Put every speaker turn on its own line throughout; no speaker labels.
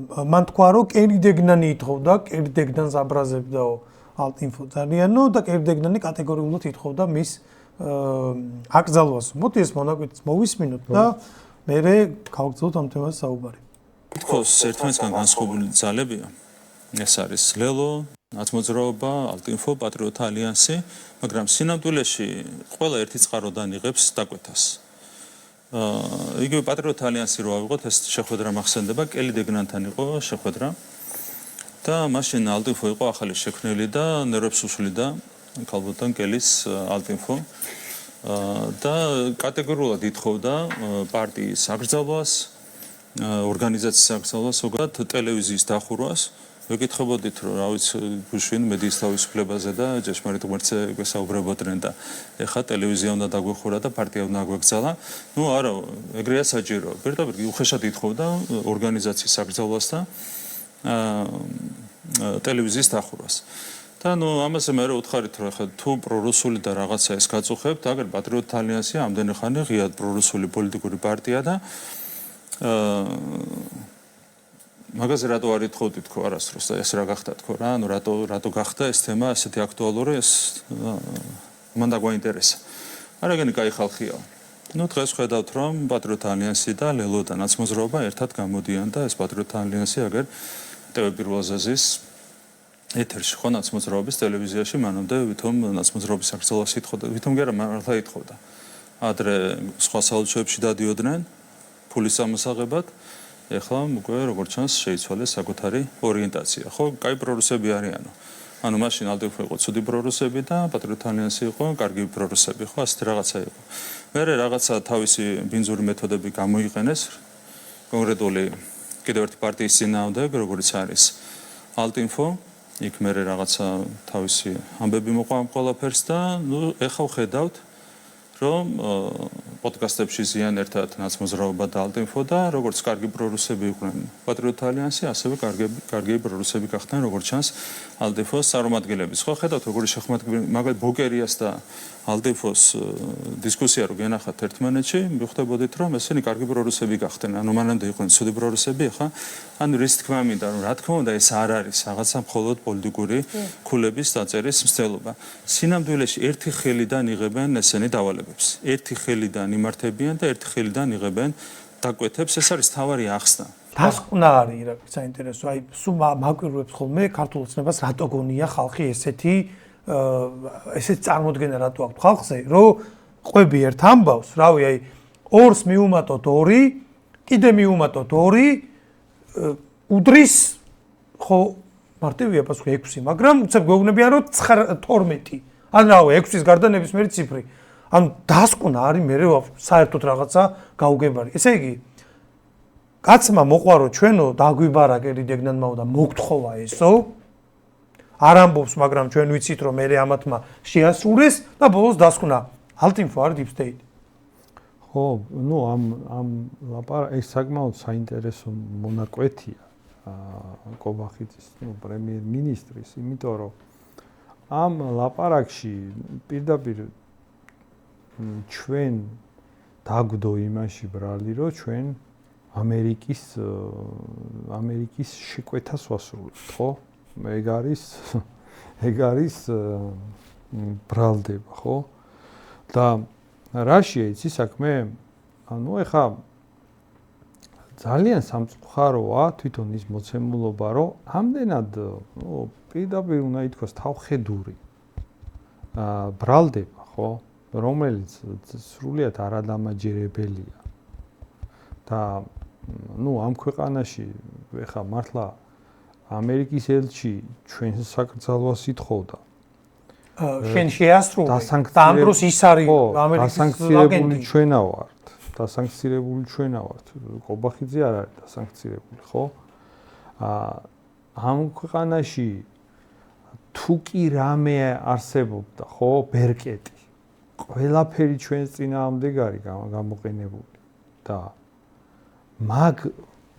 მან თქვა, რომ კერიდეგნანი ითხოვდა, კერიდეგნანს აბრაზებდაო ალტინფო ძალიანო და კერიდეგნანი კატეგორიულად ითხოვდა მის აკრძალვას. მოდი ეს მონაკვეთიც მოვისმინოთ და მე გავგრძელოთ ამ თემას საუბარი.
თქოს, ერთმანეთთან განსხვავებული ძალებია. ეს არის ლელო, ნაცმოძრაობა, ალტინფო, პატრიოტთა ალიანსი, მაგრამ სინამდვილეში ყველა ერთი წყაროდან იღებს დაკვეთას. იგივე პატრიოტთა ალიანსი რო ავიღოთ, ეს შეხვედრა მახსენდება, კელი დეგნანთან იყო შეხვედრა. და მაშინ ალტინფო იყო ახალი შექმნილი და ნერვებს უშლიდა ქალბატონ კელის ალტინფო. და კატეგორიულად ითხოვდა პარტიის აკრძალვას, ორგანიზაციის აკრძალვას, ზოგადად ტელევიზიის დახურვას. ვეკითხებოდით, რომ რა ვიცი, გუშინ მედიის თავისუფლებაზე და ჭეშმარიტ ღმერთზე გვესაუბრებოდნენ და ეხლა ტელევიზია უნდა დაგვეხურა და პარტია უნდა აგვეკრძალა. ნუ არა, ეგრეა საჭირო. პირდაპირ უხეშად ითხოვდა ორგანიზაციის აკრძალვას და ტელევიზიის დახურვას. და ნუ ამაზე მე ვუთხარით, რომ ეხლა თუ პრორუსული და რაღაცა ეს გაწუხებთ, აგერ პატრიოტთა ალიანსი ამდენი ხანი ღიად პრორუსული პოლიტიკური პარტია და მაგაზე რატო არ ითხოვდით თქო არასდროს და ეს რა გახდა თქო რა, ანუ რატო გახდა ეს თემა ესეთი აქტუალური, ეს მან დაგვაინტერესა. არაგენი კაი ხალხია. ნუ დღეს ხედავთ, რომ პატრიოტთა ალიანსი და ლელო და ნაცმოძრაობა ერთად გამოდიან და ეს პატრიოტთა ალიანსი აგერ ტევ პირველზაზის ეთერში ხო ნაცმოძრაობის ტელევიზიაში მანამდე ვითომ ნაცმოძრაობის აკრძალვას ითხოვდა, ვითომ კი არა მართლა ითხოვდა. ადრე სხვა საელჩოებში დადიოდნენ ფულის ამოსაღებად. ეხლა უკვე როგორც ჩანს შეიცვალეს საკუთარი ორიენტაცია. ხო, კაი პრორუსები არიანო. ანუ მაშინ ალტინფო იყო ცუდი პრორუსები და პატრიოტთა ალიანსი იყო კარგი პრორუსები, ხო, ასეთი რაღაცა იყო. მე რაღაცა თავისი ბინძური მეთოდები გამოიყენეს კონკრეტული კიდევ ერთი პარტიის წინააღმდეგ, როგორც არის ალტინფო. იქ მე რაღაცა თავისი ამბები მოყვა ამ ყველაფერს და ნუ ეხლა ვხედავთ რომ პოდკასტებში ზიან ერთად ნაცმოძრაობა და ალტინფო და როგორც კარგი პრორუსები იყვნენ პატრიოტთა ალიანსი, ასევე კარგი პრორუსები გახდნენ როგორც ჩანს ალტინფოს წარმომადგენლების. ხო, ხედავთ როგორი შეხმატკივრი, მაგალითად ბოკერიას და ალტინფოს დისკუსია რო გენახათ ერთმანეთში, მიხვდებოდით რომ ესენი კარგი პრორუსები გახდნენ. ანუ მანამდე იყვნენ ცუდი პრორუსები, ხა? ანუ რის თქმა მინდა, რომ რა თქმა უნდა ეს არ არის რაღაცა მხოლოდ პოლიტიკური ქულების დაწერის მცდელობა. სინამდვილეში ერთი ხელიდან იღებენ ესენი დავალებებს. ერთი ხელიდან იმართებიან და ერთი ხელიდან იღებენ დაკვეთებს. ეს არის თავარი ახსნა.
დასკვნა არის ირაკლი საინტერესო. აი, სულ მაკვირვებს ხოლმე ქართულ ოცნებას რატო გონია ხალხი ესეთი წარმოდგენა რატო აქვს ხალხზე, რომ ყვები ერთ ამბავს, რავი, აი, ორს მიუმატოთ 2, კიდე მიუმატოთ 2, უდრის ხო მარტივია პასუხი 6, მაგრამ უცებ გვეუბნებიან რომ 12. ან რავი, 6-ის გარდა ნებისმიერი ციფრი. ანუ დასკვნა არის მე საერთოდ რაღაცა გაუგებარი. ესე იგი, კაცმა მოყვა რომ ჩვენო დაგვიბარა კერიდეგნანმაო და მოგთხოვა ესო. არ ამბობს, მაგრამ ჩვენ ვიცით რომ მე ამათმა შეასრულეს და ბოლოს დასკვნა ალტინფო არის deep state.
ხო, ნუ ამ ეს საკმაოდ საინტერესო მონაკვეთია კობახიძის, პრემიერ-მინისტრის, იმიტომ რომ ამ ლაპარაკში პირდაპირ ჩვენ დაგვდო იმაში ბრალი, რომ ჩვენ ამერიკის შეკვეთას ვასრულებთ, ხო? ეგ არის ბრალდება, ხო? და რაშია იცი საქმე? ანუ ეხა ძალიან სამწუხაროა თვითონ ის მოცემულობა, რომ ამდენად, პირდაპირ უნდა ითქვას თავხედური ბრალდება, ხო? რომელიც სრულიად არადამაჯერებელია. და ამ ქვეყანაში ეხა მართლა ამერიკის ელჩი ჩვენ საკრძალვას ითხოვდა.
შენ შეასრულე და ამ დროს ის არის ამერიკის
დასანქცირებული ჩვენა ვართ. დასანქცირებული ჩვენა ვართ. კობახიძე არ არის დასანქცირებული, ხო? ამ ქვეყანაში თუ კი რამე არსებობდა, ხო, ბერკეტი. ყველაფერი ჩვენს წინააღმდეგ არის გამოყენებული და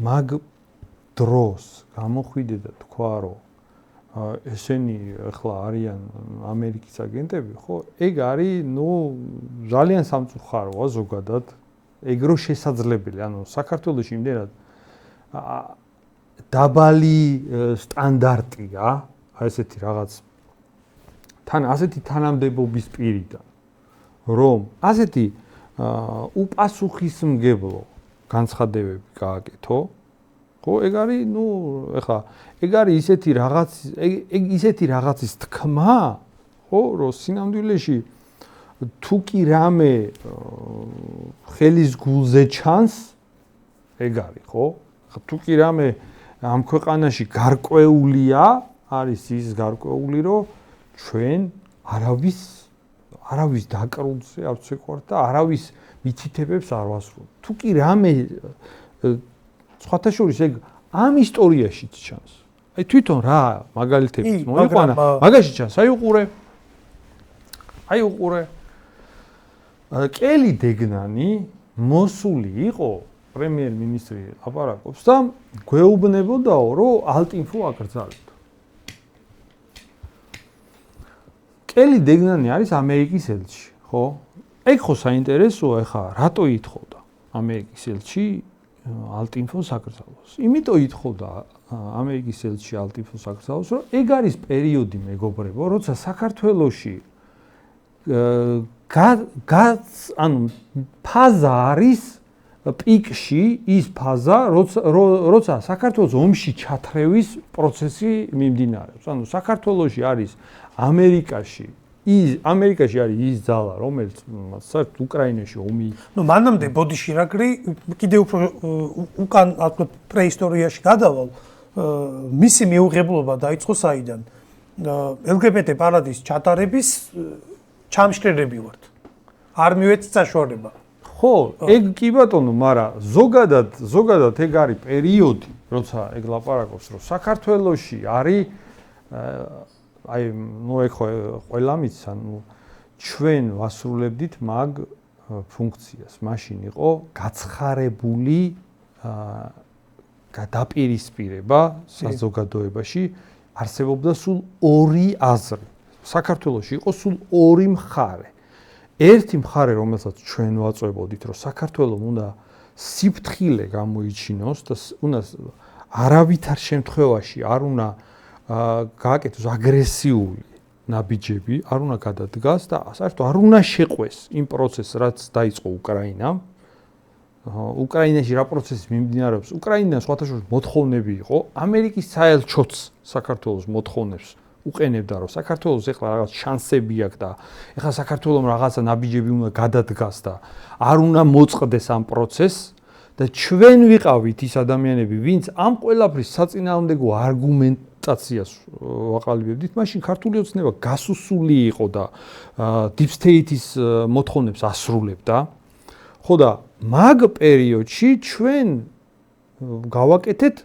მაგ დროს გამოხვიდე და თქვა, რომ ესენი ახლა არიან ამერიკის აგენტები, ხო? ეგ არის, ძალიან სამწუხაროა ზოგადად. ეგ რო შესაძლებელი, ანუ საქართველოში იმდენად დაბალი სტანდარტია, აი ესეთი რაღაც თან ასეთი თანამდებობის პირიდან, რომ ასეთი უპასუხისმგებლო განცხადებები გააკეთო, ხო, ეგ არის, ეხლა ეგ არის ისეთი რაღაცის თქმა, ხო, რომ სინამდვილეში თუ კი რამე ხელის გულზე ჩანს, ეგ არის, ხო? თუ კი რამე ამ ქვეყანაში გარკვეულია, არის ის გარკვეული, რომ ჩვენ არავის დაკრულზე არ ვცეკვართ და არავის მითითებებს არ ვასრულებთ. თუ კი რამე სხვათა შორის ეგ ამ ისტორიაშიც ჩანს. აი თვითონ რა მაგალითებიც მოიყვანა, მაგაში ჩანს, აი უყურე. კელი დეგნანი მოსული იყო პრემიერ-მინისტრი ლაპარაკობს და გვეუბნებოდაო, რომ ალტინფო აკრძალებდო. კელი დეგნანი არის ამერიკის ელჩი, ხო? ეგ ხო საინტერესოა, ეხლა რატო ითხოვდა ამერიკის ელჩი ალტინფოს აკრძალოს? იმიტომ ითხოვდა ამერიკის ელჩი ალტინფოს აკრძალოს, რომ ეგ არის პერიოდი, მეგობრებო, როცა საქართველოში ფაზა არის პიკში ის ფაზა, როცა საქართველოს ომში ჩათრევის პროცესი მიმდინარეობს. ანუ საქართველოში არის ამერიკაში არის ის ძალა, რომელიც საერთოდ უკრაინაში ომი.
მანამდე ბოდიში რაგრი კიდე უფრო უკან პრეისტორიაში გადავალ, მისი მიუღებლობა დაიწყო საიდან? LGBT პარადის ჩატარების ჩამშრერები ვართ. არ მივეც საშუალება.
ხო, ეგ კი ბატონო, მაგრამ ზოგადად ეგ არის პერიოდი, როცა ეგ ლაპარაკობს, რომ საქართველოში არის აი, ეგ ხო ყველა მიცან, ჩვენ ვასრულებდით მაგ ფუნქციას. მაშინ იყო გაცხარებული გადაპირისპირება საზოგადოებაში, არსებობდა სულ ორი აზრი. საქართველოში იყო სულ ორი მხარე. ერთი მხარე, რომელსაც ჩვენ ვაწვევოდით, რომ საქართველოს უნდა სიფრთხილე გამოიჩინოს და უნდა არავითარ შემთხვევაში არ უნდა გააკეთოს აგრესიული ნაბიჯები, არ უნდა გადადგას და საერთოდ არ უნდა შეყვეს იმ პროცესს, რაც დაიწყო უკრაინამ. უკრაინაში რა პროცესი მიმდინარეობს? უკრაინიდან სხვათა შორის მოთხოვნები იყო, ამერიკის საელჩოც საქართველოს მოთხოვნებს უყენებდა, რომ საქართველოს ეხლა რაღაც შანსები აქვს და ეხლა საქართველოს რაღაცა ნაბიჯები უნდა გადადგას და არ უნდა მოწყდეს ამ პროცესს და ჩვენ ვიყავით ის ადამიანები, ვინც ამ ყველაფრის საწინააღმდეგო არგუმენტაციას ვაყალიბებდით, მაშინ ქართული ოცნება გასუსული იყო და deep state-ის მოთხოვნებს ასრულებდა. ხო და მაგ პერიოდში ჩვენ გავაკეთეთ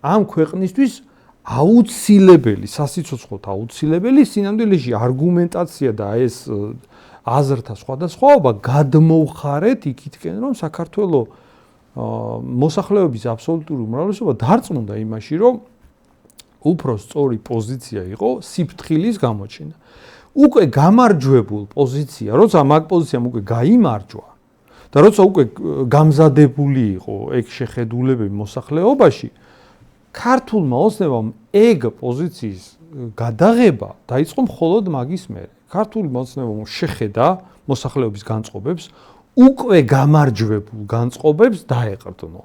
ამ ქვეყნისთვის აუცილებელი, სასიცოცხლოდ აუცილებელი სინამდვილეში არგუმენტაცია და ეს აზრთა სხვადასხვაობა გადმოვხარეთ იქითკენ, რომ საქართველოს მოსახლეობის აბსოლუტური უმრავლესობა დარწმუნდა იმაში, რომ უფრო სწორი პოზიცია იყო სიფრთხილის გამოჩენა. უკვე გამარჯვებულ პოზიცია, როცა მაგ პოზიციამ უკვე გაიმარჯვა და როცა უკვე გამზადებული იყო ეგ შეხედულებები მოსახლეობაში, ქართულმა ოცნებამ ეგ პოზიციის გადაღება დაიწყო მხოლოდ მაგის მერე. ქართულმა ოცნებამ შეხედა მოსახლეობის განწყობებს, უკვე გამარჯვებულ განწყობებს დაეყრდნო.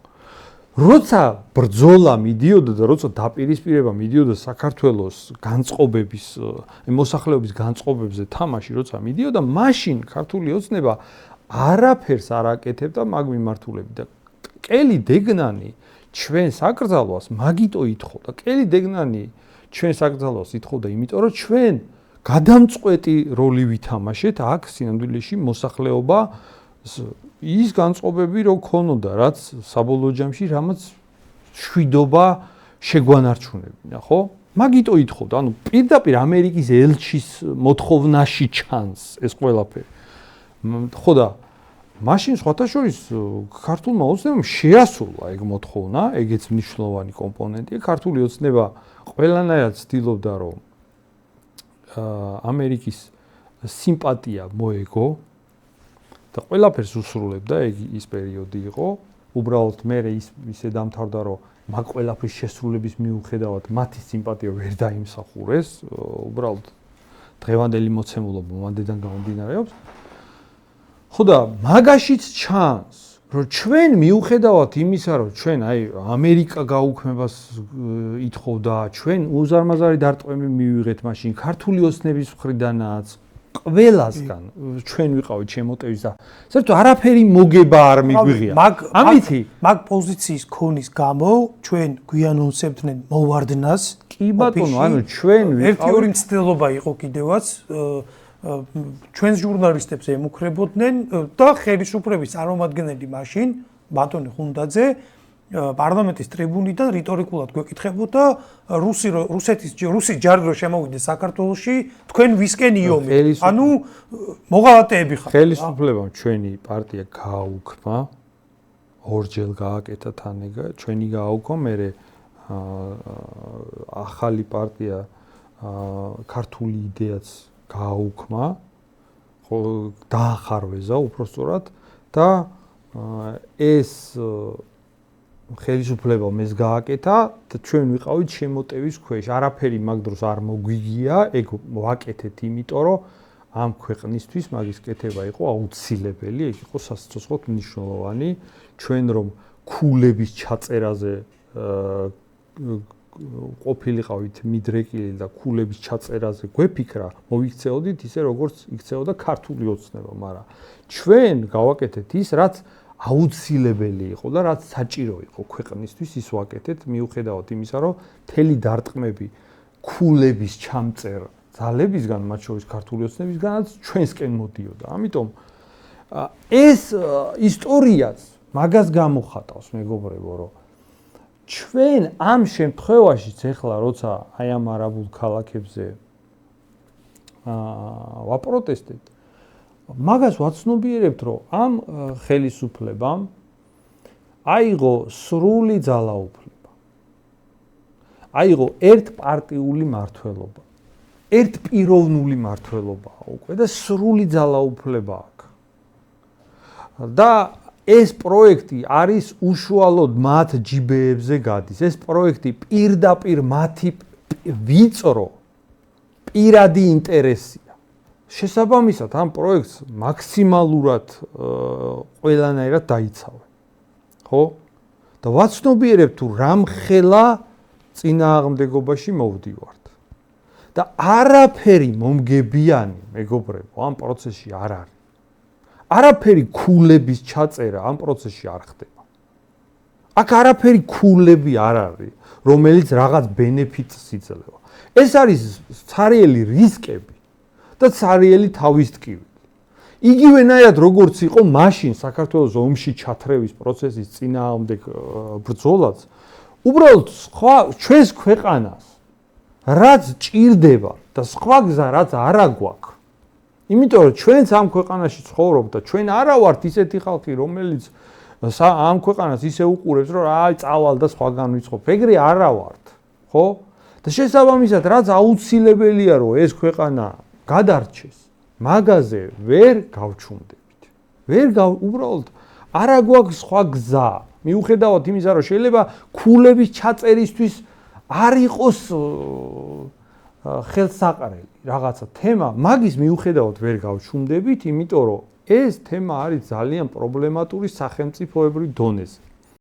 როცა ბრძოლა მიდიოდა და როცა დაპირისპირება მიდიოდა საქართველოს განწყობების, მოსახლეობის განწყობებზე თამაში როცა მიდიოდა, მაშინ ქართული ოცნება არაფერს არ აკეთებდა მაგ მიმართულებით და კელი დეგნანი ჩვენს აკრძალვას მაგიტო ითხოვდა. კელი დეგნანი ჩვენს აკრძალვას ითხოვდა, იმიტომ რომ ჩვენ გადამწყვეტი როლი ვითამაშეთ აქ სინამდვილეში მოსახლეობა ის განწყობები რო ქონოდა, რაც საბოლოო ჯამში რამაც შვიდობა შეგვანარჩუნებინა, ხო? მაგიტო ითხოვდა, ანუ პირდაპირ ამერიკის ელჩის მოთხოვნაში ჩანს ეს ყველაფერი. ხო და მაშინ სხვათა შორის ქართულმა ოცნებამ შეასრულა ეგ მოთხოვნა, ეგეც მნიშვნელოვანი კომპონენტია. ქართული ოცნება ყველანაირად ცდილობდა, რომ ამერიკის სიმპათია მოეგო და ყველაფერს უსრულებდა, ეგ ის პერიოდი იყო. უბრალოდ მე ისე დამთავრდა, რომ მაგ ყველაფრის შესრულების მიუხედავად მათი სიმპათია ვერ დაიმსახურეს, უბრალოდ დღევანდელი მოცემულობა მანდედან გამომდინარეობს. ხო და მაგაშიც ჩანს, რომ ჩვენ მიუხედავად იმისა, რომ ჩვენ ამერიკა გაუქმებას ითხოვდა, ჩვენ უზარმაზარი დარტყმები მივიღეთ მაშინ ქართული ოცნების მხრიდანაც ყველასგან ჩვენ ვიყავით შემოტევის და საერთოდ არაფერი მოგება არ მიგვიღია. ამითი
მაგ პოზიციის ქონის გამო ჩვენ გვიანონსებდნენ მოვარდნას.
კი ბატონო, ანუ ჩვენ
ერთი ორი მცდელობა იყო კიდევაც ჩვენს ჟურნალისტებს ემუქრებოდნენ და ხელისუფლების წარმომადგენელი მაშინ ბატონი ხუნდაძე პარლამენტის ტრიბუნიდან რიტორიკულად გვეკითხებოდა რუსი ჯარი რო შემოვიდეს საქართველოში თქვენ ვისკენ იომით ანუ მოღალატეები ხართ
ხელისუფლებამ ჩვენი პარტია გააუქმა ორჯერ გააკეთა თანეგა ჩვენი გააუქმა მე ახალი პარტია ქართული იდეაც გააუქმა დაახარვეზა უпростоრად და ეს ხელისუფლებამ ეს გააკეთა და ჩვენ ვიყავით შემოტევის ქვეშ. არაფერი მაგ დროს არ მოგვიგია, ეგ ვაკეთეთ, იმიტომ რომ ამ ქვეყნისთვის მაგის კეთება იყო აუცილებელი, ეგ იყო სასიცოცხლოდ მნიშვნელოვანი. ჩვენ რომ ქულების ჩაწერაზე ყოფილიყავით მიდრეკილი და ქულების ჩაწერაზე გვეფიქრა, მოიქცეოდით ისე როგორც იქცეოდა ქართული ოცნება, მაგრამ ჩვენ გავაკეთეთ ის, რაც აუცილებელი იყო და რაც საჭირო იყო ქვეყნისთვის ის ვაკეთეთ მიუხედავად იმისა რომ მთელი დარტყმები ქულების ჩამწერ ძალებისგან მათ შორის ქართული ოცნებისგანაც ჩვენსკენ მოდიოდა. ამიტომ ეს ისტორიაც მაგას გამოხატავს მეგობრებო რომ ჩვენ ამ შემთხვევაშიც ეხლა როცა აი ამ არაბულ ქალაქებზე ვაპროტესტეთ მაგას ვაცნობიერებთ, რომ ამ ხელისუფლებამ აიღო სრული ძალაუფლება. აიღო ერთპარტიული მმართველობა. ერთპიროვნული მმართველობაა უკვე და სრული ძალაუფლება აქვს. და ეს პროექტი არის უშუალოდ მათ ჯიბეებზე გადის. ეს პროექტი პირდაპირ მათი ვიწრო პირადი ინტერესია. შესაბამისად ამ პროექტს მაქსიმალურად ყველანაირად დაიცავენ. ხო? და ვაცნობიერებ თუ რამხელა წინააღმდეგობაში მოვდივართ. და არაფერი მომგებიანი, მეგობრებო, ამ პროცესში არ არის. არაფერი ქულების ჩაწერა ამ პროცესში არ ხდება. აქ არაფერი ქულები არ არის, რომელიც რაღაც ბენეფიტს იძლევა. ეს არის ცარიელი რისკები. და ცარიელი თავისტკივი. იგივენაირად როგორც იყო მაშინ საქართველოს ომში ჩათრევის პროცესის წინააღმდეგ ბრძოლაც, უბრალოდ სხვა ჩვენს ქვეყანას რაც ჭირდება და სხვა გზა რაც არ აგვაქვს. იმიტომ რომ ჩვენც ამ ქვეყანაში ცხოვრობთ და ჩვენ არა ვართ ისეთი ხალხი, რომელიც ამ ქვეყანას ისე უყურებს, რომ აი წავალ და სხვაგან ვიწყობ. ეგრე არა ვართ, ხო? და შესაბამისად რაც აუცილებელია რომ ეს ქვეყანა გადარჩეს, მაგაზე ვერ გავჩუმდებით. უბრალოდ არა გვაქვს სხვა გზა. მიუხედავად იმისა, რომ შეიძლება ქულების ჩაწერისთვის არ იყოს ხელსაყრელი რაღაცა თემა, მაგის მიუხედავად ვერ გავჩუმდებით, იმიტომ რომ ეს თემა არის ძალიან პრობლემატური სახელმწიფოებრივ დონეზე.